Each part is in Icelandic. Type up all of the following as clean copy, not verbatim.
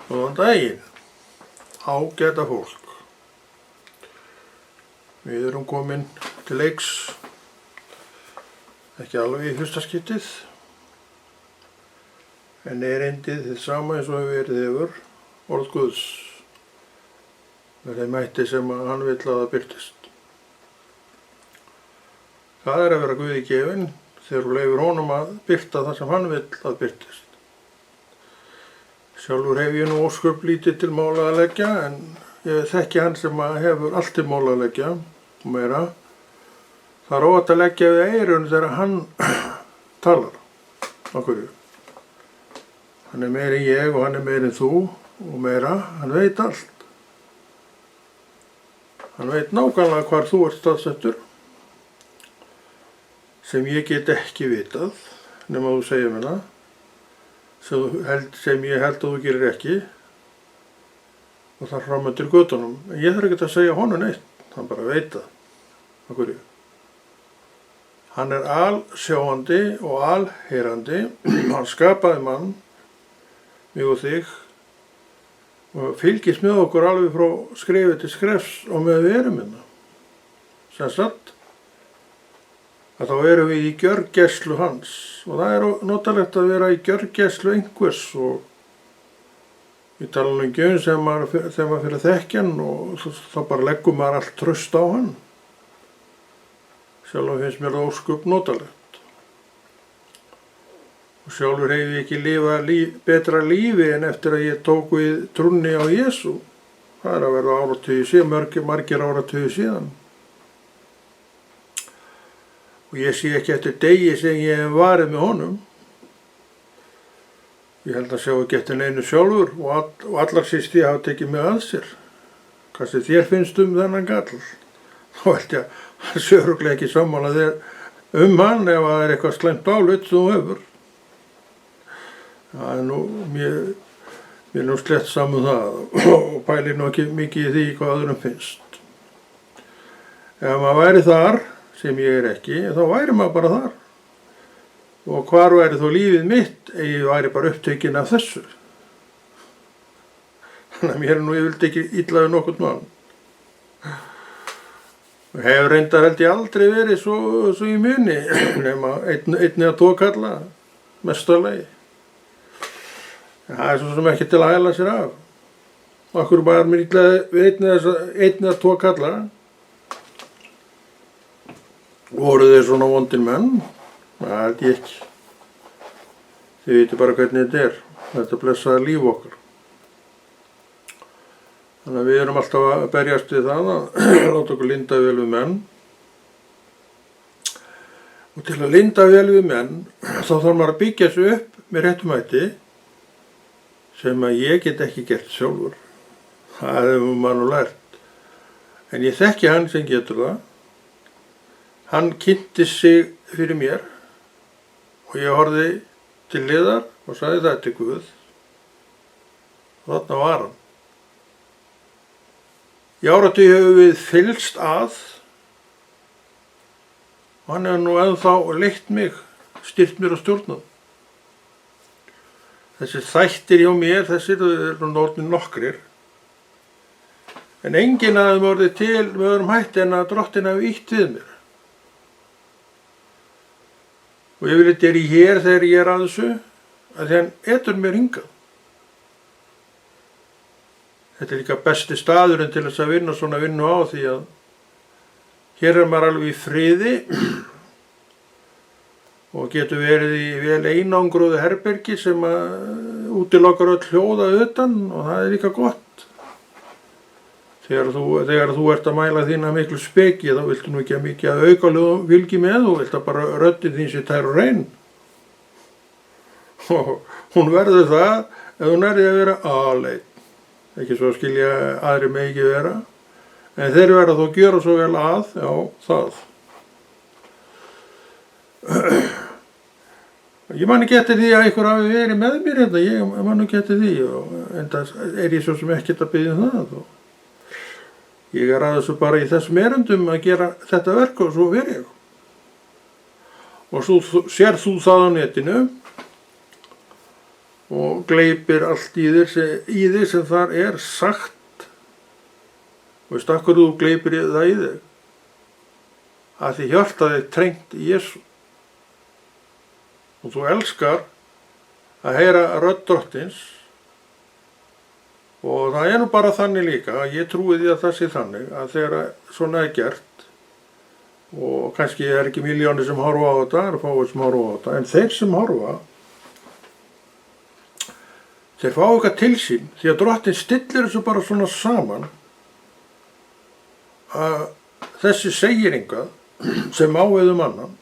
Góðan daginn, ágæta fólk. Við erum komin til leiks, ekki alveg í fyrsta skiptið, en erindið þið sama eins og hefur verið hefur, orð Guðs, með þeim hætti sem hann vill að það birtist. Það er að vera Guði gefinn þegar þú leyfir honum að birta það sem hann vill að birtist. Sjálfur hef ég nú ósköp lítið til mála að leggja, en ég þekki hann sem hefur allt til mála að leggja og meira. Það er óvægt að leggja við eyrun þegar hann talar. Af hverju? Hann er meiri en ég og hann er meiri en þú og meira. Hann veit allt. Hann veit nákvæmlega hvar þú ert staðsettur, sem ég get ekki vitað, nema þú segir mér það. Sem ég held að þú gerir ekki og það fram undir götunum. En ég þarf ekki að segja honum neitt, hann bara veit það. Af hverju? Hann er alsjáandi og alheyrandi, hann skapaði mann, mig og þig, og fylgist með okkur alveg frá skrefi til skrefs og með við erum hérna. Sem sagt, að þá erum við í gjörgæslu hans og það er notalegt að vera í gjörgæslu einhvers og ég tala nú ekki sem maður fyrir þekkjan og þá bara leggur maður allt traust á hann. Sjálfur finnst mér það ósköp notalegt. Og sjálfur hef ég ekki lifað betra lífi en eftir að ég tók við trúnni á Jesú. Það er að verða áratugi síðan, margir áratugi síðan. Og ég sé ekki eftir degi sem ég hef varið með honum. Ég held að sjá ekki eftir neinu sjálfur og allar síst ég hafa tekið mig að sér. Hvað sem þér finnst þennan gall? Þá held ég að hann sé örugglega ekki sammála þér hann ef það er eitthvað slæmt álit sem þú hefur. Það er nú, mér er nú slett saman það og pælir nú ekki mikið í því hvað öðrum finnst. Ef maður væri þar, sem ég er ekki, þá væri maður bara þar. Og hvar væri þó lífið mitt ef ég væri bara upptekinn af þessu? Þannig að mér er nú yfirleitt ekki illa við nokkurn mann. Og hefur reyndar held ég aldrei verið svo í muni, nema einn eða tvo kalla, mestarlegi. En það er svo sem ekki til að hæla sér af. Okkur bara mér illa við einn eða tvo kalla. Voru þeir svona vondir menn? Það held ég ekki. Þið veitir bara hvernig þetta er. Þetta blessaði líf okkar. Þannig að við erum alltaf að berjast við það að láta okkur linda vel við menn. Og til að linda vel við menn, þá þarf maður að byggja þessu upp með réttum hætti sem að ég get ekki gert sjálfur. Það hefur maður nú lært. En ég þekki hann sem getur það. Hann kynnti sig fyrir mér og ég horfði til hliðar og sagði það til Guð. Og þarna var hann. Í áratugi höfum við fylgst að og hann hefur nú ennþá leitt mig, stýrt mér og stjórnað. Þessir þættir hjá mér, þessir eru orðnir nokkrir. En enginn af þeim orðið til með öðrum hætti en að Drottinn hafi ýtt við mér. Og ég vil þetta er í hér þegar ég er að þessu, að því hann etur mér hingað. Þetta er líka besti staðurinn til þess að vinna svona vinnu á því að hér er maður alveg í friði og getur verið í vel einangruðu herbergi sem útilokar öll hljóða utan og það er líka gott. Þegar þú ert að mæla þína miklu speki, þá viltu nú ekki að mikið að aukalegum fylgi með, þú vilt að bara röddin þín sé tær og rein. Og hún verður það ef hún er að vera aleinn. Ekki svo skilja aðri með ekki vera, en þeir verða þó gjöra svo vel að, já, það. Ég man ekki eftir því að einhver hafi verið með mér hérna, ég man ekki eftir því, en það er ég svo sem ekkert að biðja það. Ég er að þessu bara í þessum erindum að gera þetta verk og svo verð ég. Og svo sér þú það á netinu og gleypir allt í þér sem þar er sagt. Veist af hverju þú gleypir það í þig? Að því hjartað er trengt í Jesú. Og þú elskar að heyra rödd Drottins. Og það er nú bara þannig líka, að ég trúi því að það sé þannig, að þegar svona er gert, og kannski er ekki milljónir sem horfa á þetta, eru fáið sem horfa á þetta, en þeir sem horfa, þeir fá eitthvað til sín, því að Drottinn stillir þessu bara svona saman, að þessi segir eitthvað sem á við annan,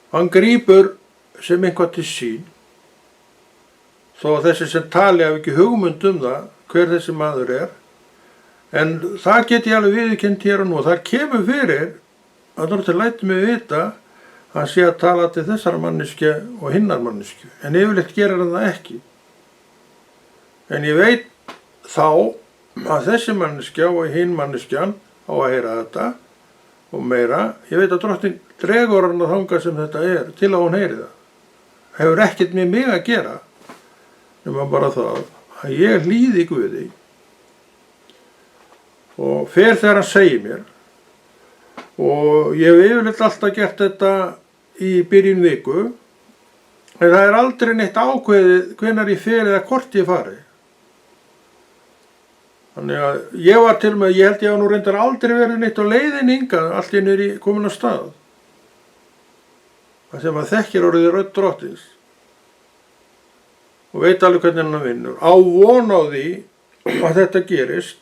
hann grípur sem eitthvað til sín, þó að þessi sem tali hafi ekki hugmynd það hver þessi maður er, en það get ég alveg viðurkennt hér og nú. Það kemur fyrir að Drottinn lætur mig vita að hann sé að tala til þessara manneskju og hinnar manneskju, en yfirleitt gerir hann það ekki. En ég veit þá að þessi manneskja og hinn manneskjan á að heyra þetta og meira. Ég veit að Drottinn dregur hann að þangað sem þetta er til að hún heyri það. Hefur ekkert með mig að gera, nema bara það að ég hlýði Guði og fer þegar hann segir mér, og ég hef yfirleitt alltaf gert þetta í byrjun viku, en það er aldrei neitt ákveðið hvenær ég fer eða hvort ég fari. Þannig að ég var til með, ég held ég hafa nú reyndar aldrei verið neitt á leiðinni hingað, allt í einu komin á stað. Það sem að þekkir orðið rödd Drottins og veit alveg hvernig hann vinnur, á von á því að þetta gerist,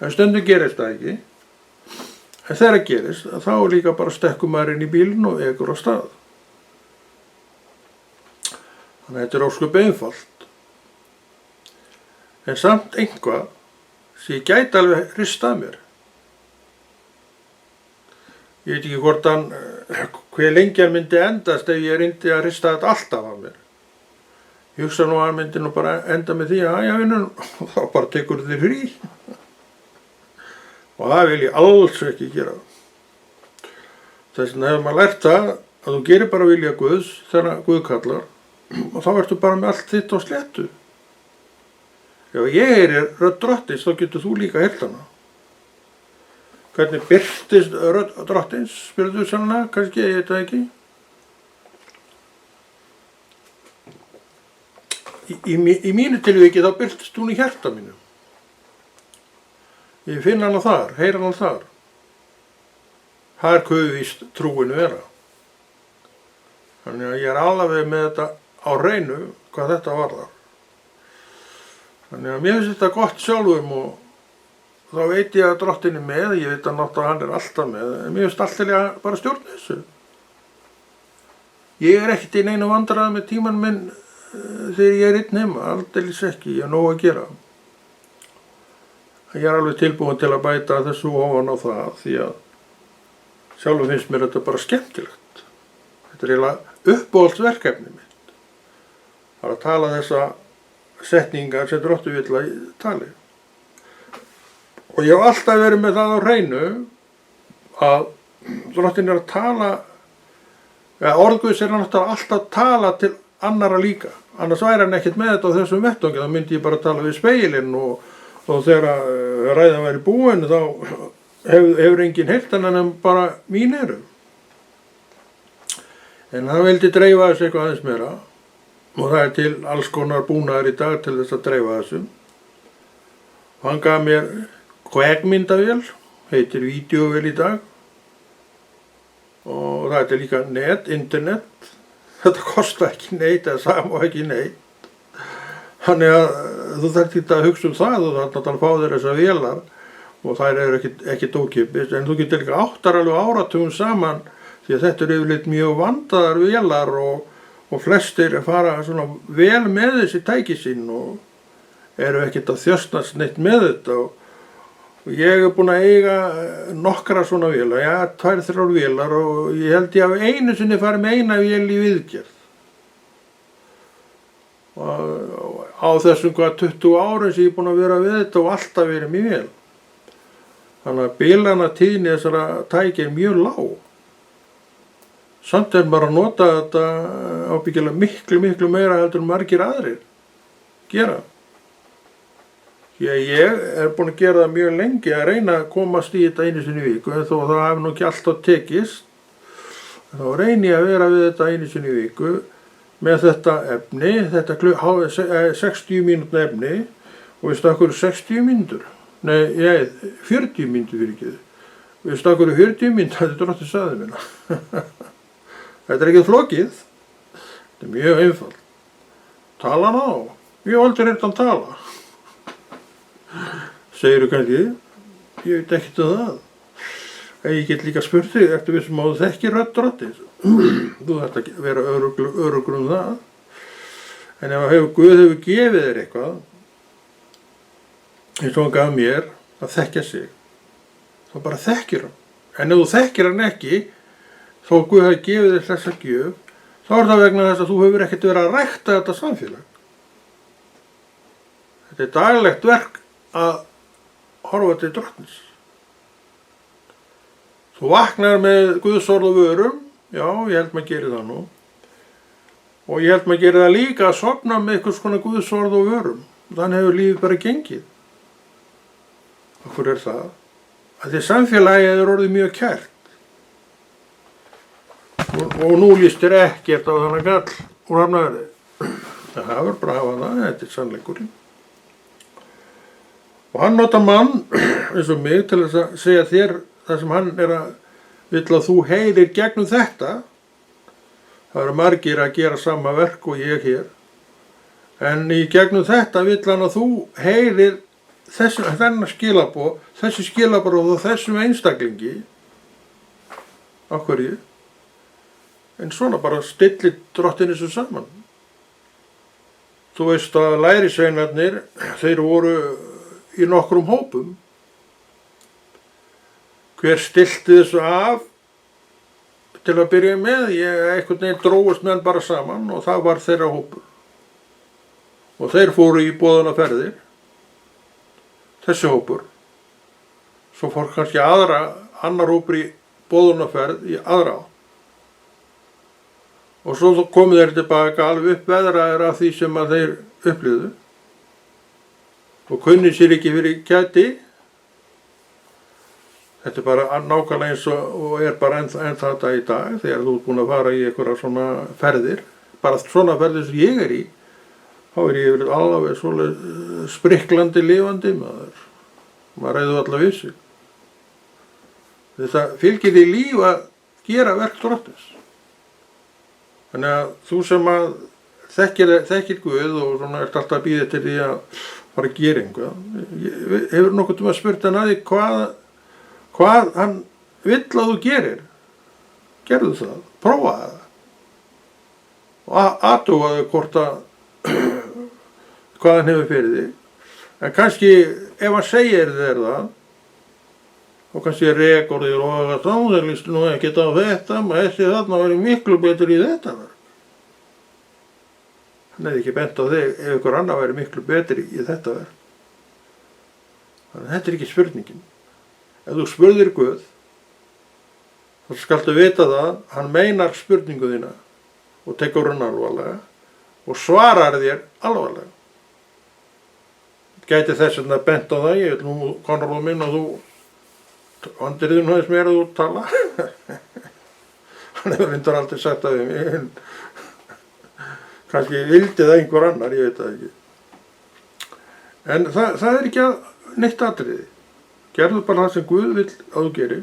en stundum gerist það ekki, en þegar það gerist, þá er líka bara stekkur maður inn í bílinn og ekur á stað. Þannig að þetta er ósköp einfalt, en samt eitthvað sem ég gæti alveg hrista af mér. Ég veit ekki hvort hve lengi hann myndi endast ef ég reyndi að hrista þetta alltaf af mér. Ég hugsa nú að hann myndi nú bara enda með því að já vinnur, og þá bara tekur þið frí. Og það vil ég alls ekki gera. Þess vegna hefur maður lært það að þú gerir bara vilja Guðs þegar Guð kallar, og þá ertu bara með allt þitt á sléttu. Ef ég heyri rödd Drottins, þá getur þú líka heyrt hana. Hvernig birtist rödd Drottins, spyrðu þú sannlega, kannski, ég veit það ekki. Í mínu tilviki þá birtist hún í hjarta mínu. Ég finn hana þar, heyr hana þar. Það er víst trúinu vera. Þannig að ég er alveg með þetta á hreinu hvað þetta varðar. Þannig að mér finnst þetta gott sjálfum og þá veit ég að Drottinn er með, ég veit að náttúrulega hann er alltaf með, en mér finnst alltaf bara stjórna þessu. Ég er ekkert í neinu vandræði með tíman minn þegar ég er einn heima, aldeilis ekki, ég er nóg að gera. Ég er alveg tilbúin til að bæta þessu ofan á það, því að sjálfum finnst mér þetta bara skemmtilegt. Þetta er eiginlega uppáhaldsverkefni mitt. Það er að tala þessa setningar sem Drottinn vill að tali. Og ég hef alltaf verið með það á hreinu að Drottinn er að tala, orð Guðs er náttúrulega alltaf að tala til annara líka. Annars væri hann ekkert með þetta á þessum vettvangi, þá myndi ég bara tala við spegilinn og þegar ræðan væri búin þá hefur enginn heyrt hann en bara mín eru. En hann vildi dreifa þessu eitthvað aðeins meira og það er til alls konar búnaðar í dag til þess að dreifa þessu. Og hann gaf mér kveikmyndavél, heitir vídeóvél í dag, og það er líka internet. Þetta kostar ekki neitt eða sama ekki neitt. Þannig að þú þarft ekki að hugsa það og þarf að fá þér þessar vélar og þær eru ekki ókeypis, en þú getur líka áttar alveg áratugum saman því að þetta eru yfirleitt mjög vandaðar vélar og flestir fara svona vel með þessi tæki sín og eru ekkert að þjösnast neitt með þetta og ég er búinn að eiga nokkra svona vélar, 2-3 vélar og ég held ég hafi einu sinni farið með eina vél í viðgerð. Og á þessum 20 árum sem ég er búinn að vera við þetta og alltaf verið mjög vel. Þannig að bilanatíðni þessara tækja er mjög lág. Samt maður að nota þetta ábyggilega miklu meira heldur en margir aðrir gera. Því að ég búinn að gera það mjög lengi að reyna að komast í þetta einu sinni í viku, en þó það hafi nú ekki alltaf tekist, þá reyni ég að vera við þetta einu sinni í viku með þetta efni, þetta 60 mínútna efni, og við stakkur 60 mínútur, 40 mínútur fyrir ekki. Við stakkur 40 mínútur, þetta Drottinn sagði minna. Þetta ekki flókið, þetta mjög einfalt. Tala ná, ég hef aldrei reynt að tala. Segirðu kannski, ég veit ekkert það. Ég get líka spurt þig, ertu vissum að þú þekkir rödd Drottins? Þú þarft að vera öruggur það. En ef Guð hefur gefið þér eitthvað, eins og hann gaf mér að þekkja sig, þá bara þekkir hann. En ef þú þekkir hann ekki, þó Guð hafi gefið þér þessa gjöf, þá það vegna þess að þú hefur ekkert verið að rækta þetta samfélag. Þetta daglegt verk að horfa til Drottins. Þú vaknar með Guðsorð og vörum, já, ég held maður gerir það nú. Og ég held maður gerir það líka að sofna með einhvers konar Guðsorð og vörum. Þannig hefur lífið bara gengið. Akkur það? Að því samfélagið orðið mjög kært. Og nú líst þér ekkert á þannig gall úr Hafnarfirði. Það verður bara að hafa það, þetta er sannleikurinn. Og hann notar mann, eins og mig, til að segja þér það sem hann vill að þú heyrir gegnum þetta. Það eru margir að gera sama verk og ég hér. En í gegnum þetta vill hann að þú heyrir þennan skilaboð, þessi skilaboð og þessum einstaklingi. Af hverju? En svona bara stillir Drottinn þessu saman. Þú veist að lærisveinarnir, þeir voru í nokkrum hópum. Hver stillti þessu af til að byrja með? Einhvern veginn dróðust menn bara saman og það var þeirra hópur. Og þeir fóru í boðunarferðir, þessi hópur. Svo fór kannski annar hópur í boðunarferð í aðra átt. Og svo komu þeir tilbaka alveg uppveðraðir af því sem að þeir upplifðu og kunni sér ekki fyrir kæti. Þetta er bara nákvæmlega eins og er bara enn þetta í dag þegar þú ert búin að fara í einhverja svona ferðir. Bara svona ferðir sem ég er í, þá er ég alveg svona spriklandi, lifandi maður. Maður ræður allavega við sig. Þetta fylgir því líf að gera verk Drottins. Þannig að þú sem að þekkir Guð og svona ert alltaf að bíða til því að fara að gera einhvað. Hefur nokkuð að spurt hann að því hvað hann vill að þú gerir? Gerðu það, prófaðu það. Og athugaðu hvort að hvað hann hefur fyrir þig. En kannski ef hann segir þér það, og kannski rekur þér og þá þeir lístu nú ekkert á þetta, maður þessi þarna væri miklu betur í þetta verk. Hann hefði ekki bent á þig ef ykkur annar væri miklu betur í þetta verk. Þannig að þetta er ekki spurningin. Ef þú spurðir Guð, þá skaltu vita það, hann meinar spurningu þína og tekur hann alvarlega og svarar þér alvarlega. Gæti þess vegna bent á það, ég vil nú Konráð minn og þú vandriði nú þess mér að þú tala. Hann hefur reyndar aldrei sagt það við mig. Kannski vildi það einhver annar, ég veit það ekki. En það er ekki neitt atriði. Gerðu bara það sem Guð vill að þú gerir.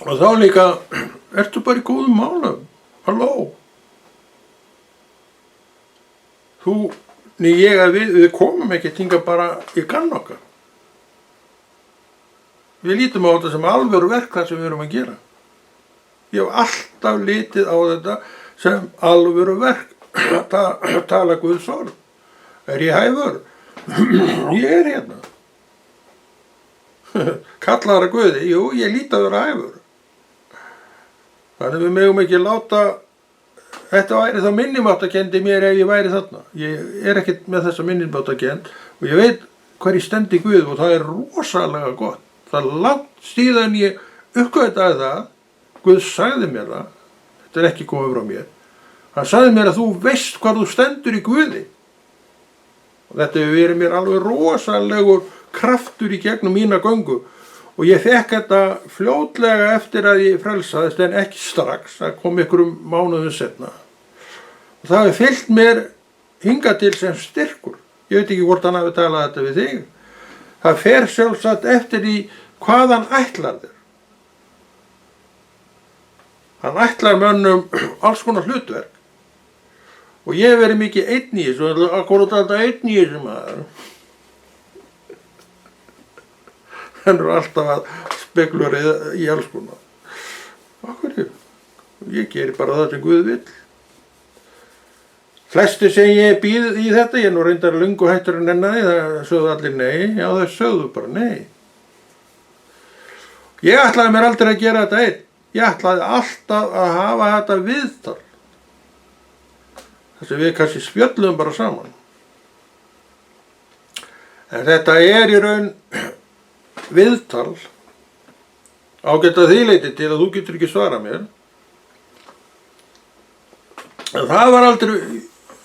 Og þá líka, ertu bara í góðum málum. Halló. Við komum ekki hingað bara í gann okkar. Við lítum á þetta sem alvöru verk það sem við erum að gera. Ég hef alltaf litið á þetta sem alvöru verk. Tala Guðs orð. Er ég hæfur? Ég er hérna. Kallar að Guði? Jú, ég lít að vera hæfur. Þannig við megum ekki láta, þetta væri þá minnimáttakenndi mér ef ég væri þarna. Ég er ekkert með þessa minnimáttakennd og ég veit hver ég stendi Guð og það er rosalega gott. Það er langt síðan ég uppgötaði það Guð sagði mér það, þetta er ekki komið frá mér, hann sagði mér að þú veist hvar þú stendur í Guði. Og þetta hefur verið mér alveg rosalegur kraftur í gegnum mína göngu og ég fekk þetta fljótlega eftir að ég frelsaðist en ekki strax, það kom einhverjum mánuðum seinna. Og það hefur fylgt mér hingað til sem styrkur. Ég veit ekki hvort hann hafi talað þetta við þig. Það fer sjálfsagt eftir því hvað hann ætlar þér. Hann ætlar mönnum alls konar hlutverk. Og ég hef verið mikið einn í þessu, akkurat alltaf einn í þessu maður. Hann er alltaf að spekulera í alls konar. Akkur, ég gerir bara það sem Guð vill. Flesti sem ég býð í þetta, ég er nú reyndar löngu hættur en ennaði, það sögðu allir nei, já það sögðu bara nei. Ég ætlaði mér aldrei að gera þetta einn, ég ætlaði alltaf að hafa þetta viðtal. Þess að við kannski spjöllum bara saman. En þetta er í raun viðtal ágætt að því leyti til að þú getur ekki svarað mér. En það var aldrei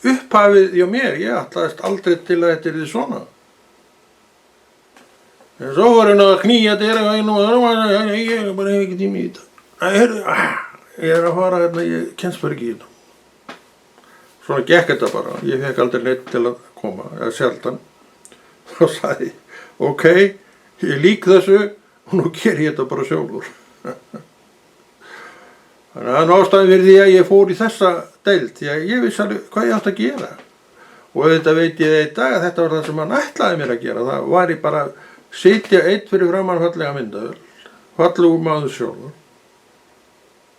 upphafið hjá mér, ég ætlaðist aldrei til að þetta yrði svona. En svo var hann að knýja þér og ég bara hef ekki tími í þetta. Ég er að fara hérna, ég kennst bara ekki í þetta. Svona gekk þetta bara, ég fekk aldrei neitt til að koma, eða sjaldan. Þá sagði ég, ok, ég lík þessu og nú ger ég þetta bara sjálfur. Þannig að það er ástæðan fyrir því að ég fór í þessa deild, því að ég vissi alveg hvað ég átti að gera. Og þetta veit ég í dag að þetta var það sem hann ætlaði mér að gera. Það var ég bara að sitja einn fyrir framan fallega myndavél, fallegur maður sjálfur,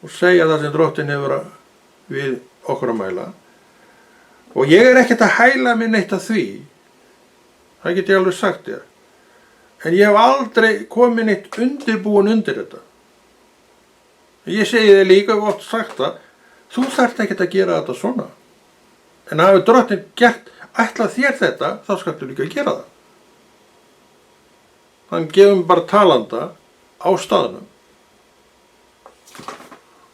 og segja það sem Drottinn hefur við okkur að mæla. Og ég er ekkert að hæla mig neitt af því, það get ég alveg sagt þér. En ég hef aldrei komið neitt undirbúin undir þetta. Ég segi þér líka og oft sagt það, þú þarft ekkert að gera þetta svona. En hafi Drottinn ætlað þér þetta, þá skaltu líka að gera það. Hann gefur mér bara talanda á staðnum.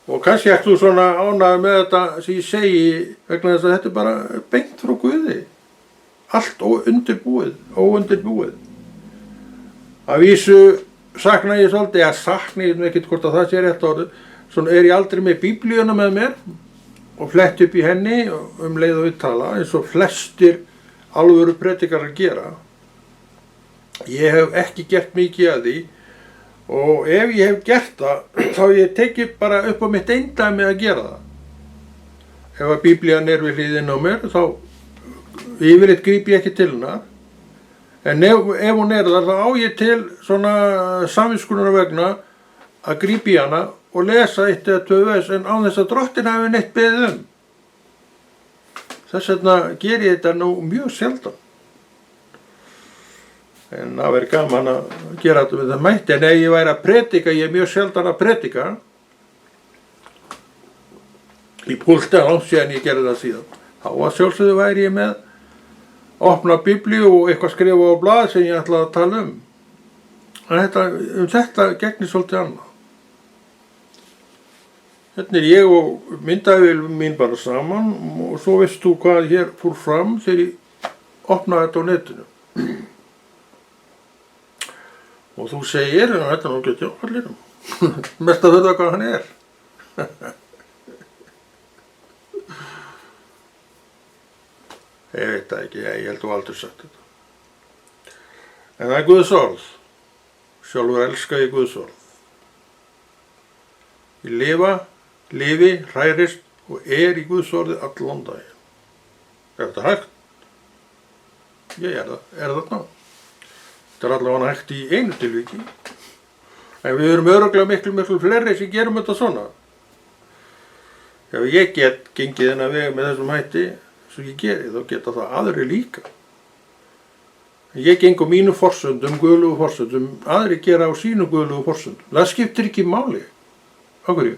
Og kannski ert þú svona ánægður með þetta sem ég segi vegna þess að þetta er bara beint frá Guði. Allt óundirbúið. Að vísu sakna ég svolítið, ég sakna ég ekkert hvort að það sé rétt orðið, svona er ég aldrei með Biblíuna með mér og flett upp í henni leið og uttala eins og flestir alvöru predikarar gera. Ég hef ekki gert mikið að því og ef ég hef gert það þá ég tekið bara upp á mitt eindæmi að gera það. Ef að Biblían er við hliðina á mér þá yfirleitt gríp ég ekki til hennar. En ef hún er þar, þá á ég til svona samviskunnar vegna að grípa í hana og lesa eitt eða tvö vers en án þess að Drottinn hafi neitt beðið Þess vegna ger ég þetta nú mjög sjaldan. En það verður gaman að gera þetta með það mætti, en ef ég væri að predika, ég er mjög sjaldan að predika. Í púlti langt síðan ég gerði það síðan. Þá að sjálfsögðu væri ég með opna Biblíu og eitthvað skrifa á blað sem ég ætlaði að tala um. En þetta gegnir svolítið annað. Hérna er ég og myndavél mín bara saman og svo veist þú hvað hér fór fram þegar ég opnaði þetta á netinu. Og þú segir, þetta er nú getið á allirum. Mest að þetta hvað hann er. Ég veit það ekki, ég held þú aldrei sagt þetta. En það er Guðs orð. Sjálfur elska ég Guðs orð. Ég lifi, hrærist og er í Guðs orði allan daginn. Er þetta hægt? Ég er það ná. Þetta er allavega hægt í einu tilviki. En við erum örugglega miklu fleiri sem gerum þetta svona. Ef ég get gengið þennan veg með þessum hætti, svo ég geri, þá geta það aðri líka. Ég geng á mínu forsöndum, guðlegu forsöndum, aðri gera á sínu guðlegu forsöndum. Það skiptir ekki máli. Á hverju?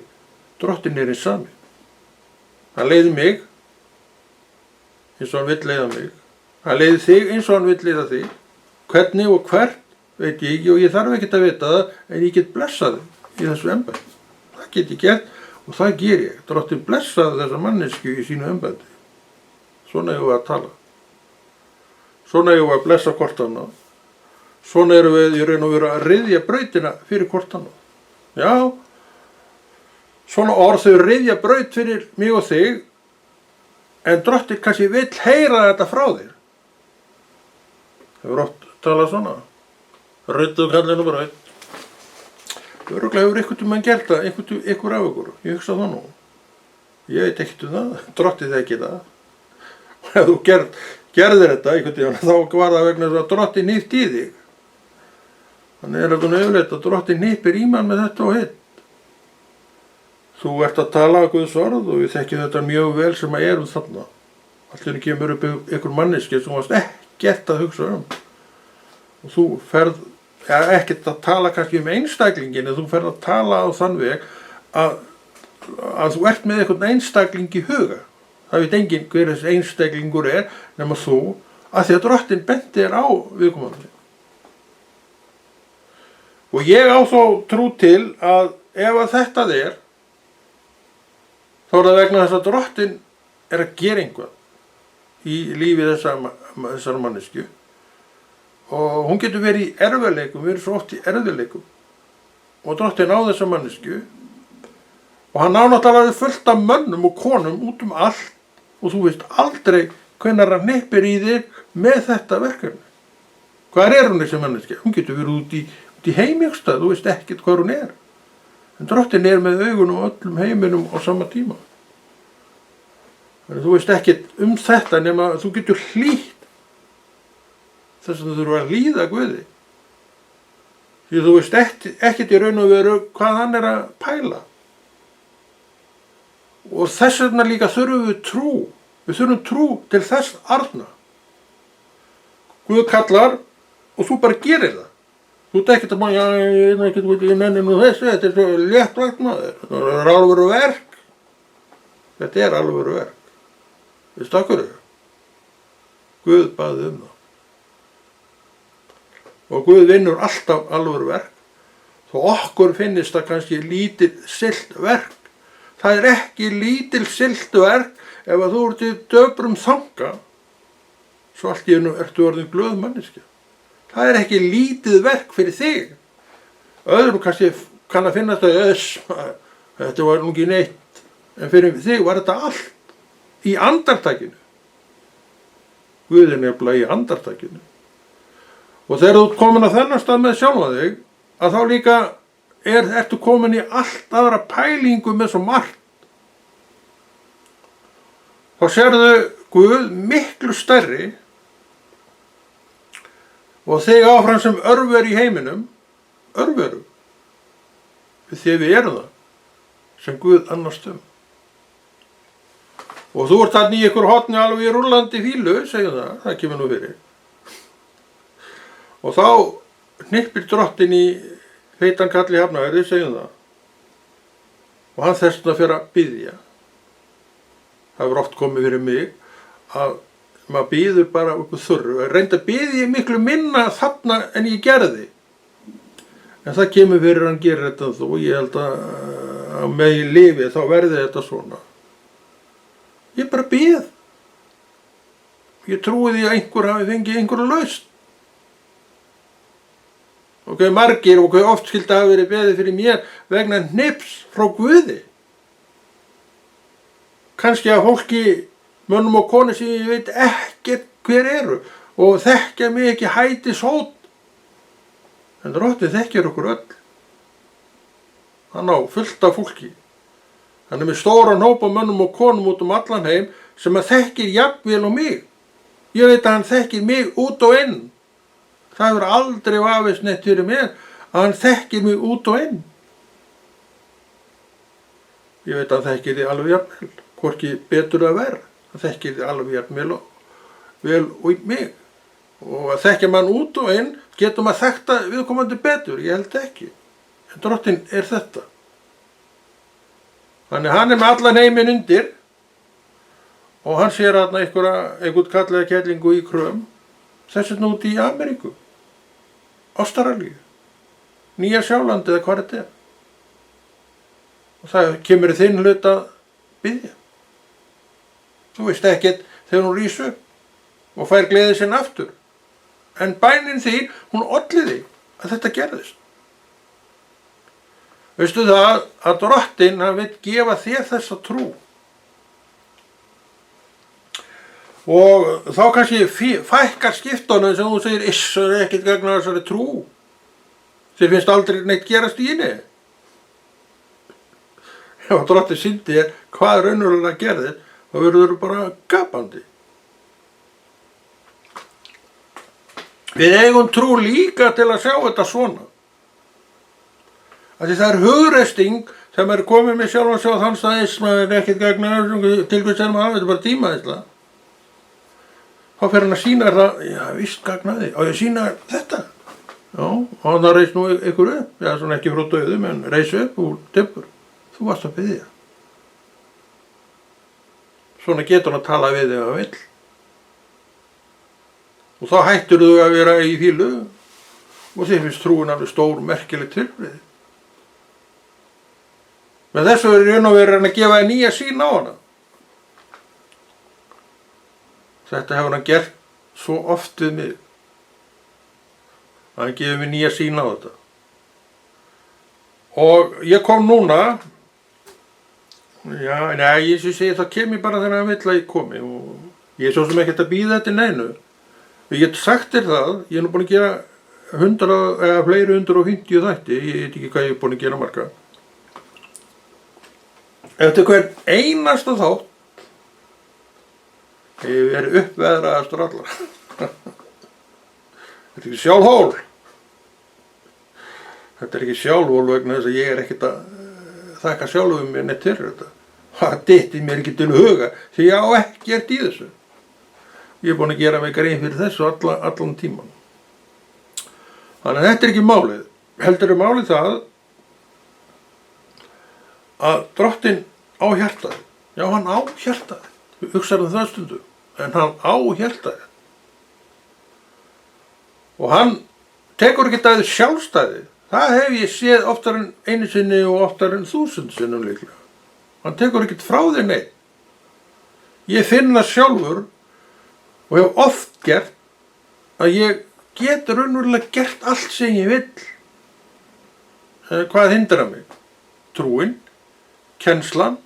Drottinn er eins sami. Hann leiði mig eins og hann vill leiða mig. Hann leiði þig eins og hann vill leiða þig. Hvernig og hvert veit ég ekki og ég þarf ekkert að vita það, en ég get blessað í þessu embætti. Það það get ég gert og það ger ég. Drottinn blessaði þessa manneskju í sínu embætti. Svona eigum við að tala. Svona eigum við að blessa hvort annað. Svona erum við í raun og veru að ryðja brautina fyrir hvort annað. Já, svona orð þau ryðja braut fyrir mig og þig, en Drottinn kannski vill heyra þetta frá þér. Hefur oft talað svona. Ryðdu kallinu braut. Örugglega hefur einhvern tímann gert það, einhver af ykkur. Ég hugsa það nú. Ég veit ekkert það. Drottinn þekki það. Og ef þú gerðir þetta einhvern tímann, þá var það vegna þess að Drottinn hnípti í þig. Þannig þetta yfirleitt að Drottinn hnípir í mann með þetta og hitt. Þú ert að tala Guðs orð og við þekkjum þetta mjög vel sem að erum þarna. Allir kemur upp einhver manneski sem varst ekkert að hugsa Og þú ferð ekkert að tala kannski einstaklingin, en þú ferð að tala á þann veg að þú ert með einhvern einstakling í huga. Það veit enginn hver þessi einstaklingur nema þú, að því að Drottinn benti þér á viðkomandi. Og ég á þó trú til að ef að þetta þá það vegna þess að Drottinn að gera eitthvað í lífi þessar mannesku. Og hún getur verið í erfiðleikum, verið svo oft í erfiðleikum. Og Drottinn á þessa mannesku. Og hann á náttúrulega fullt af mönnum og konum út allt. Og þú veist aldrei hvenær hann hnippir í þig með þetta verkefni. Hvar hún þessi manneska? Hún getur verið út í heimjöxtað, þú veist ekkert hvar hún En Drottinn með augunum á öllum heiminum á sama tíma. Þannig þú veist ekkert þetta nema þú getur hlýtt þess að þú þurfa að hlýða Guði. Því þú veist ekkert í raun og veru hvað hann að pæla. Og þess vegna líka þurfum við trú. Við þurfum trú til þess arna. Guð kallar og þú bara gerir það. Þú ert ekkert að ég nenni nú þessu, þetta svo létt verk maður. Þetta alvöru verk. Þetta alvöru verk. Veistu af hverju? Guð baði það. Og Guð vinnur alltaf alvöru verk. Þó okkur finnist það kannski lítil siglt verk. Það ekki lítil siglt verk ef að þú ert í döprum þanga. Svo allt í einu ertu orðin glöð manneskja. Það ekki lítið verk fyrir þig. Öðrum kannski kann að finna þetta var nú ekki neitt. En fyrir þig var þetta allt í andartakinu. Guðin nefnilega í andartakinu. Og þegar þú ert komin á þennan stað með sjálfa þig, að þá líka ertu komin í allt aðra pælingu með svo margt. Þá sérðu Guð miklu stærri og þig áfram sem örver í heiminum, örveru, því við erum það, sem Guð annast Og þú ert þarna í ykkur hotni alveg í rúllandi fílu, segjum það kemur nú fyrir. Og þá hnippir Drottinn í feitan kall í Hafnarfirði, segjum það. Og hann þess vegna fer að biðja. Það hefur oft komið fyrir mig að maður býður bara upp á þurru. Reynda býði ég miklu minna þarna en ég gerði. En það kemur fyrir hann gerir þetta þó. Ég held að með ég lifi þá verði þetta svona. Ég bara býð. Ég trúi því að einhver hafi fengið einhverju lausn. Og hver margir og hver oft skyldi hafa verið beðið fyrir mér vegna hnips frá Guði. Kannski að fólki, mönnum og konu sem ég veit ekkert hver eru og þekkja mig ekki hæti sót. En Drottinn þekkir okkur öll. Hann á fullt af fólki. Hann með stóran hóp af mönnum og konum út allan heim sem að þekkir jafnvel og mig. Ég veit að hann þekkir mig út og inn. Það hefur aldrei vafist neitt fyrir mér að hann þekkir mig út og inn. Ég veit að hann þekkir því alveg jafnvel, hvorki betur að vera. Hann þekkir því alveg jafnvel og í mig. Og að þekkja mann út og inn, getur maður þekkta viðkomandi betur, ég held ekki. En Drottinn þetta. Þannig hann með allan heiminn undir og hann sér þarna einhvern kallega kellingu í Kröm, þess vegna út í Ameríku, Ástralíu, Nýja Sjálandi eða hvað þetta og það kemur í þinn hlut að biðja. Þú veist ekkert þegar hún rís upp og fær gleði sinna aftur. En bænin þín, hún olli því að þetta gerðist. Veistu það að Drottinn, hann vill gefa þér þessa trú. Og þá kannski fækkar skiptunum sem þú segir, það er ekkert gagn að þessari trú. Þér finnst aldrei neitt gerast í henni. Ef Drottinn sýndi þér hvað raunverulega gerði, þá verður þú bara gapandi. Við eigum trú líka til að sjá þetta svona. Því það er hugreisting sem er komið með sjálfan sig á þann staðis, það er ekkert gagn að til hvers er maður, þetta er bara tímaðisla. Þá fer hann að sýna það, já, víst gagn að því, og ég sýna þetta. Já, og hann reis nú ykkur upp, já, svona ekki frá dauðum, en reis upp úr tippur. Þú varst að biðja. Svona getur hann að tala við þig að hann vill. Og þá hættur þú að vera í fílu og þér finnst trúin alveg stór merkileg tilbrigði. Með þessu er raun og veru hann að gefa þér nýja sýn á hana. Þetta hefur hann gert svo oft við mig. Hann gefur mér nýja sýn á þetta. Og ég kom núna, ég segi þá kem ég bara þegar hann vill að ég komi og ég er svo sem ekkert að bíða þetta neinu. Ég get sagt þér það, ég er nú búin að gera 100 eða fleiri 150 þætti, ég veit ekki hvað ég er búin að gera marga. Eftir hvern einasta þátt hef ég verið uppveðraðastur allar. Þetta er ekki sjálfhól. Þetta er ekki sjálfhól vegna þess að ég er ekkert að þakka sjálfum mér neitt fyrir þetta. Það dytti mér ekki til huga, því ég á ekkert í þessu. Ég er búin að gera mig grein fyrir þessu allan tíman. Þannig að þetta er ekki málið. Heldur er málið það að Drottinn á hjartaði. Já, hann á hjartaði. Hugsaðu það stundum. En hann á hjartaði. Og hann tekur ekki það sjálfstæði. Það hef ég séð oftar en einu sinni og oftar en 1000 sinnum líklega. Hann tekur ekkert frá þér neitt. Ég finn það sjálfur og hef oft gert að ég get raunverulega gert allt sem ég vill. Hvað hindrar mig? Trúin, kennslan,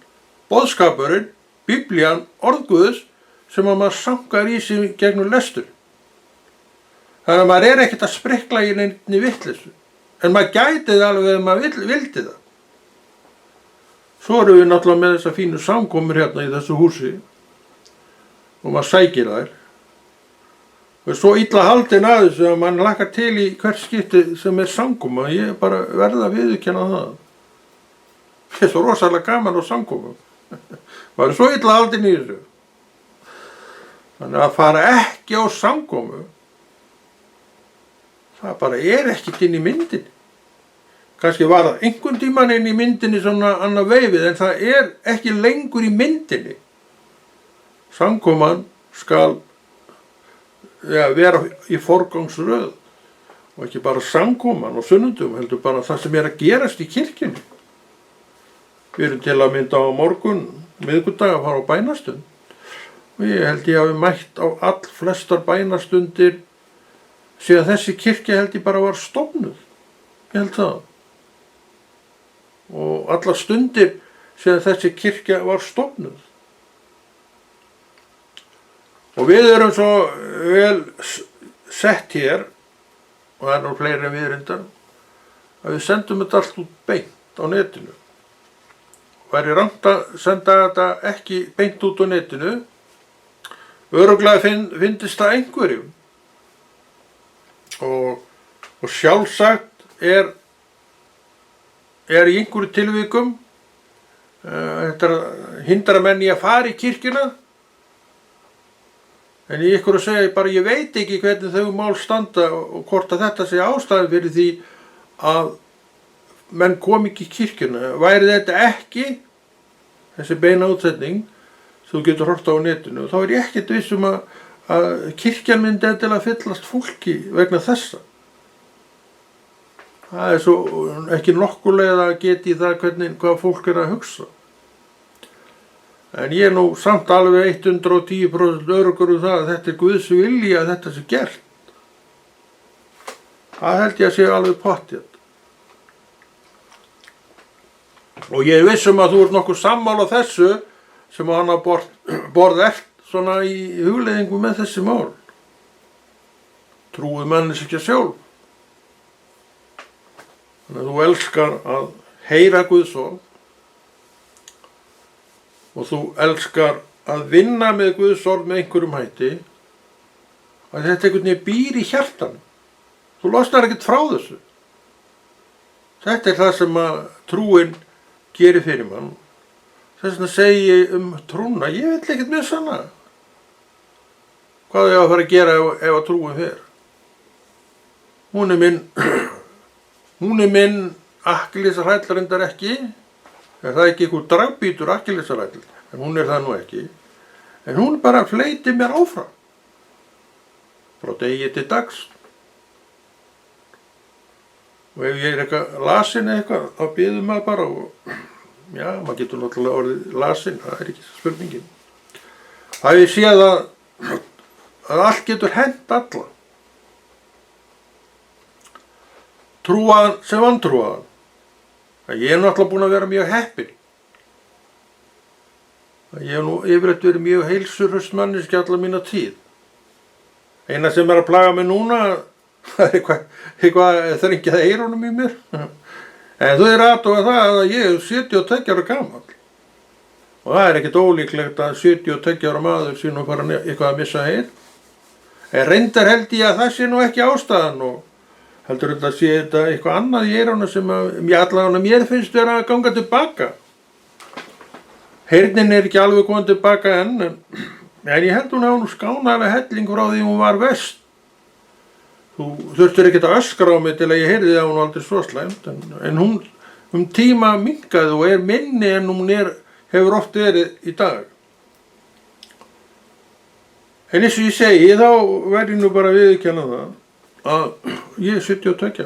boðskapurinn, biblían, orð Guðs sem að maður sankar í sig gegnum lestur. Þannig að maður er ekkert að sprikla í neinni vitleysu. En maður gæti það alveg ef maður vildi það. Svo erum við náttúrulega með þessa fínu samkomur hérna í þessu húsi og maður sækir þær. Og svo illa haldinn að þessu að mann lakkar til í hvert skipti sem er samkoma. Ég bara verða að viðurkenna það. Það er svo rosalega gaman á samkomum. Maður er svo illa haldinn í þessu. Þannig að fara ekki á samkomu, það bara er ekkert inn í myndinni. Kannski var það einhvern tímann inn í myndinni svona annað veifið, en það er ekki lengur í myndinni. Samkoman skal vera í forgangsröð og ekki bara samkoman og sunnundum, heldur bara það sem er að gerast í kirkjunni. Við erum til að mynda á morgun, miðvikudag að fara á bænastund. Og ég held ég hafi mætt á all flestar bænastundir síðan þessi kirkja held ég bara var stofnuð. Ég held það. Og allar stundir síðan þessi kirkja var stofnuð. Og við erum svo vel sett hér, og það er nú fleiri en við reyndar, að við sendum þetta allt út beint á netinu. Væri rangt að senda þetta ekki beint út á netinu, örugglega finnist það einhverjum. Og sjálfsagt er í einhverju tilvikum þetta hindra menn í að fara í kirkjuna, en í ykkur að segja bara ég veit ekki hvernig þau mál standa og hvort að þetta sé ástæðan fyrir því að menn kom ekki í kirkjuna. Væri þetta ekki þessi beina útsetning sem þú getur hort á netinu, þá er ég ekkert viss að kirkjan myndi endilega fyllast fólki vegna þessa. Það svo ekki nokkulega að geta í það hvað fólk að hugsa. En ég er nú samt alveg 110% öruggur það að þetta Guðs vilji að þetta sé gert. Það held ég að sé alveg pottþétt. Og ég er viss að þú ert nokkuð sammála þessu sem hann að borð ert svona í hugleiðingu með þessi mál. Trúið mannis ekki sjálf. Þannig að þú elskar að heyra Guðs orð og þú elskar að vinna með Guðs orð með einhverjum hætti, að þetta einhvern veginn býr í hjartanum. Þú losnar ekkert frá þessu. Þetta er það sem að trúin gerir fyrir mann. Þess vegna segi ég trúna, ég vil ekkert með sanna. Hvað ég að fara að gera ef að trúin fer? Hún er minn Akkilesarhæll reyndar ekki. Er það ekki einhver dragbítur Akkilesarhæll? En hún er það nú ekki. En hún bara fleytir mér áfram. Frá degi til dags. Og ef ég er eitthvað lasin eitthvað, þá biður maður bara og já, maður getur náttúrulega orðið lasin, það er ekki spurningin. Það ég séð að allt getur hent alla. Trúaðan sem vantrúaðan. Ég er náttúrulega búin að vera mjög heppinn. Ég hef nú yfirleitt verið mjög heilsuhraust manneskja alla mína tíð. Eina sem er að plaga mig núna, það er eitthvað þrengjað eyrunum í mér. En þú er aðtóa það að ég er 72 ára gamall. Og það er ekkert ólíklegt að 72 ára maður sé nú bara eitthvað að missa heyr. En reyndar held ég að það sé nú ekki ástæðan og heldur þetta sé þetta eitthvað annað í eyrunum sem allavega mér finnst vera að ganga tilbaka. Heyrnin er ekki alveg komin tilbaka enn, en ég held hún hafa nú skánalega helling frá því hún var verst. Þú þurftir ekkert að öskra á mig til að ég heyrði það hún aldrei svo slæmt, en hún tíma minnkaði og er minni en hún hefur oft verið í dag. En eins og ég segi, þá verð ég nú bara að viðurkenna það að ég er 72.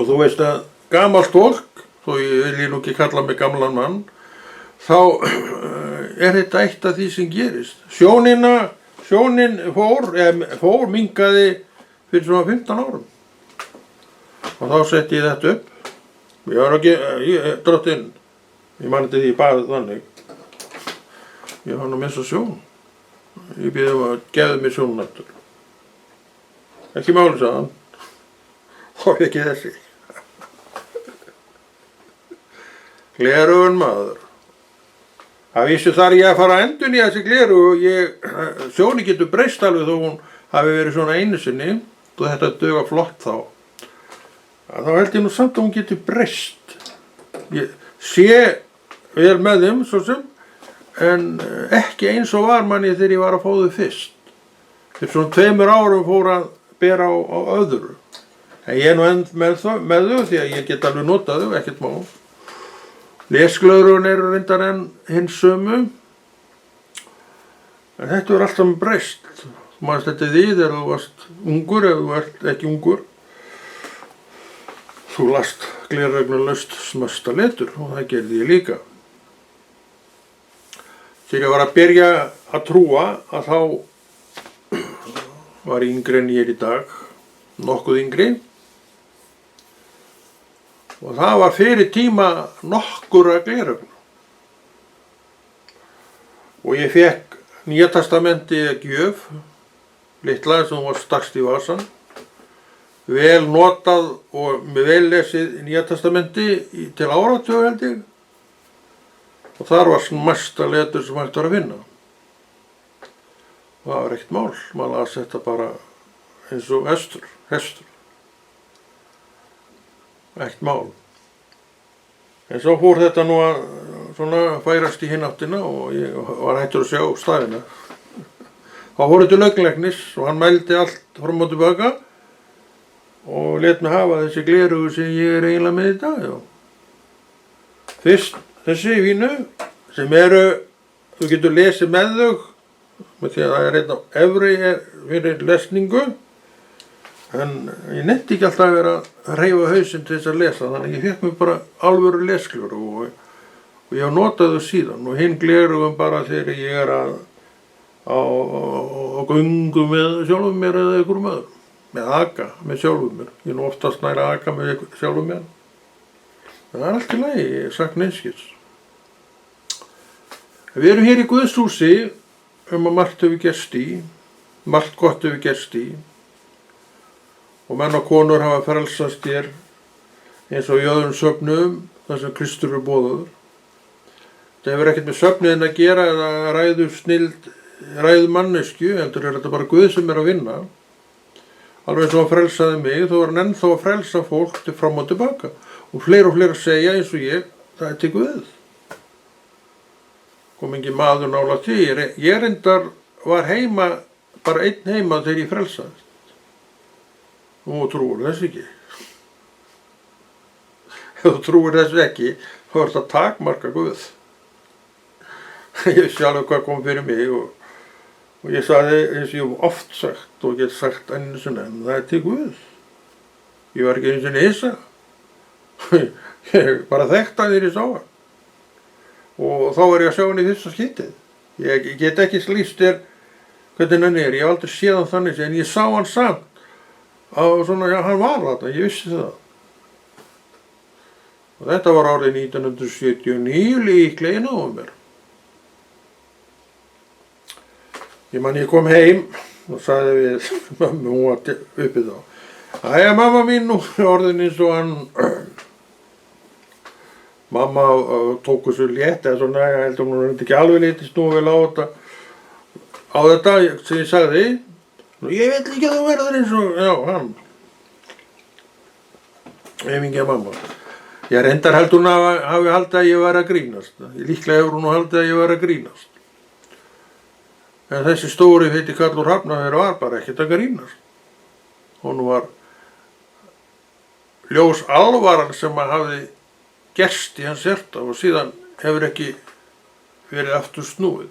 Og þú veist að gamalt fólk, þó ég vil nú ekki kalla mig gamlan mann, þá er þetta eitt af því sem gerist. Sjónin fór minnkaði fyrir svona 15 árum. Og þá setti ég þetta upp. Ég var ekki, drottinn, ég man eftir því ég baði þannig. Ég var nú með svo sjón. Ég byrði að gefa mér sjónum eftir. Ekki máli, sagði hann. Og ekki þessi. Gleraugun maður. Það vísu þar ég að fara að endurnýja þessi gleraugu og sjónin getur breyst alveg þó hún hafi verið svona einu sinni og þetta duga flott þá. Þá held ég nú samt að hún getur breyst. Ég sé vel með þeim svo sem, en ekki eins og var manni þegar ég var að fá þau fyrst. Fyrir svona 2 árum fór að bera á öðru. En ég er nú enn með þau því að ég get alveg notað þau, ekkert má. Lesglöðrun eru reyndar enn hins sömu. En þetta er alltaf breyst. Þú manst þetta því þegar þú varst ungur eða þú ert ekki ungur. Þú last gleraugnalaust smasta letur og það gerði ég líka. Þegar ég var að byrja að trúa að þá var ég yngri en ég er í dag, nokkuð yngri. Og það var fyrir tíma nokkurra gleraugu. Og ég fekk Nýja testamenti gjöf, litla sem var stakst í vasan. Vel notað og með vel lesið Nýja testamenti til áratuga held ég. Og þar var smasta letur sem hægt var að finna. Og það var ekkert mál, maður las þetta bara eins og hestur. Ekkert mál. En svo fór þetta nú að svona færast í hinn áttina og ég var hættur að sjá stafina. Þá fór þetta löglegnis og hann mældi allt fram og tilbaka og let mig hafa þessi gleraugu sem ég er eiginlega með í dag. Já. Fyrst þessi fínu sem eru, þú getur lesið með þau, með því að það er einn á efri fyrir lesningu. En ég nefndi ekki alltaf að vera að hreyfa hausinn til þess að lesa, þannig að ég fekk mér bara alvöru lesglur og ég hef notað þau síðan og hinn gleraugum bara þegar ég á göngu með sjálfum mér eða einhverjum öðrum, með aga með sjálfum mér. Ég nú oftast næri að aga með sjálfum mér. Það allt í lagi, sagt neinskis. Við erum hér í Guðshúsi að margt hefur gerst í, margt gott hefur gerst í og menn og konur hafa frelsast hér eins og í öðrum söfnum þar sem Kristur boðaður. Það hefur ekkert með söfniðin að gera eða ræðu mannesku, heldur þetta bara Guð sem að vinna. Alveg eins og hann frelsaði mig, þá var hann ennþá að frelsa fólk til fram og tilbaka. Og fleiri segja eins og ég, það til Guð. Kom ekki maður nálægt því. Ég reyndar var heima, bara einn heima þegar ég frelsaðist. Nú trúir þess ekki. Ef þú trúir þess ekki, þá er þetta takmarka Guð. Ég vissi alveg hvað kom fyrir mig og ég sagði eins og ég hef oft sagt og get sagt einu sinni, en það er til Guð. Ég var ekki einu sinni hissa. Ég bara þekkti hann þegar ég sá hann. Og þá var ég að sjá hann í fyrsta skiptið. Ég get ekki slýst þér hvernig hann er. Ég hef aldrei séð hann þannig, en ég sá hann samt. Svona, já, hann var þarna, ég vissi það. Og þetta var árið 1979 líklega í nóvember. Ég man ég kom heim og sagði við mömmu, hún var uppi þá. Æja, mamma mín, nú orðin eins og hann. Mamma tók þessu létt, eða svona, ég held að hún reyndi ekki alveg litist nú vel á þetta sem ég sagði. Nú, ég veit ekki að þú verður eins og, já, hann. Eimingi að mamma. Ég reyndar held hún hafi haldið að ég var að grínast. Líklega hefur hún haldið að ég var að grínast. En þessi stóri heiti Karl Hafnarfjörður var bara ekkert að grínast. Hún var ljós alvaran sem hafði gerst í hans hjarta og síðan hefur ekki verið aftur snúið.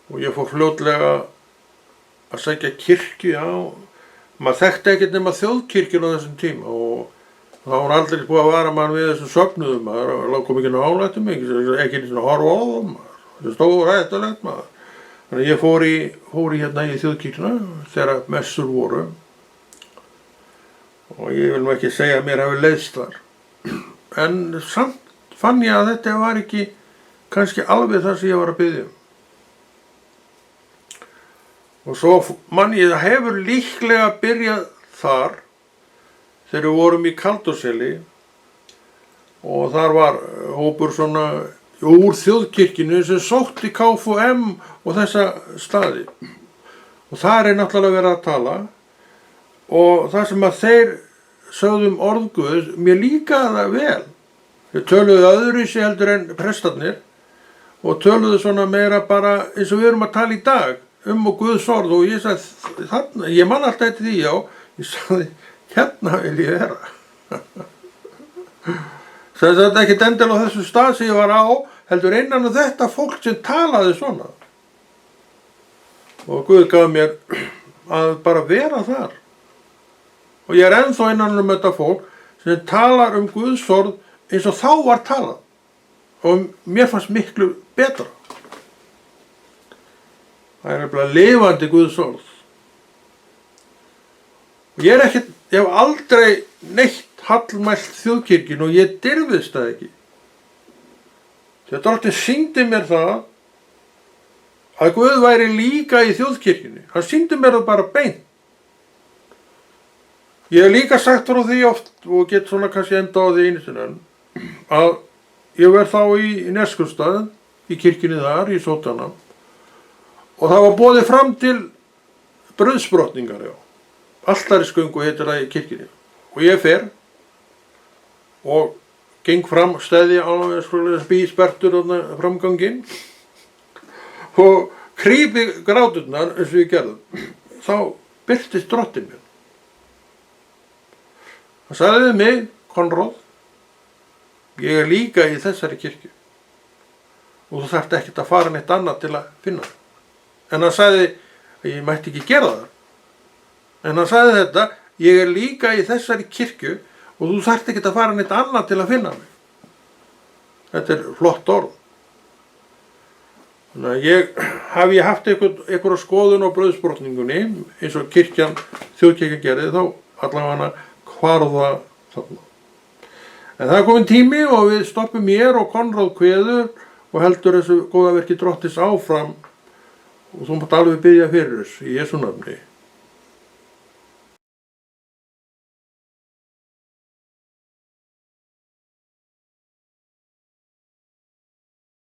Og ég fór fljótlega að sækja kirkju á, maður þekkti ekkert nema þjóðkirkjun á þessum tíma og þá var aldrei búið að vara mann við þessum söfnuðum, maður kom ekki nálægt mig, ekki eins og horfa á það maður, það stóð rættilegt maður. Þannig að ég fór í hérna í þjóðkirkjuna þegar messur voru og ég vil nú ekki segja að mér hafi leiðst þar. En samt fann ég að þetta var ekki kannski alveg það sem ég var að biðja um. Og svo man ég það hefur líklega byrjað þar þegar við vorum í Kaldoseli og þar var hópur svona úr þjóðkirkjunu sem sótti KFUM og þessa staði. Og þar er náttúrulega verið að tala og það sem að þeir sögðum orðguðs, mér líkaði það vel. Þeir töluðu öðruvísi heldur en prestarnir og töluðu svona meira bara eins og við erum að tala í dag og Guðs orð og ég sagði þarna, ég man alltaf eftir því já, ég sagði hérna vil ég vera. Sagði þetta ekkert endilega á þessu stað sem ég var á, heldur innan þetta fólk sem talaði svona. Og Guð gaf mér að bara vera þar. Og ég er ennþá innan þetta fólk sem talar Guðs orð eins og þá var talað. Og mér fannst miklu betra. Það er nefnilega lifandi Guðs orð. Ég hef aldrei neitt hallmælt þjóðkirkjun og ég dirfðist það ekki. Þegar Drottinn sýndi mér það að Guð væri líka í þjóðkirkjunni. Hann sýndi mér það bara beint. Ég hef líka sagt frá því oft og get svona kannski enda á því einu sinni að ég verð þá í Neskaupstað, í kirkjunni þar, í Sótana og það var boðið fram til brauðsbrotningar, já. Altarisgöngu heitir það í kirkjunni. Og ég fer og geng fram, steðja alveg spíspertur framganginn og krýpi gráturnar eins og ég gerði. Þá birtist Drottinn mér. Hann sagði við mig, Konráð, ég er líka í þessari kirkju og þú þarft ekkert að fara neitt annað til að finna það. En hann sagði að ég mætti ekki gera það. En hann sagði þetta, ég er líka í þessari kirkju og þú þarft ekki að fara neitt annað til að finna mig. Þetta er flott orð. Þannig að hafi ég haft einhverja skoðun á brauðsbrotningunni, eins og þjóðkirkjan gerði, þá allavega hvarfa þarna. En það er komin tími og við stoppum hér og Konráð kveður og heldur þessu góða verki Drottins áfram og þú mátt alveg biðja fyrir þessu í Jesú nafni.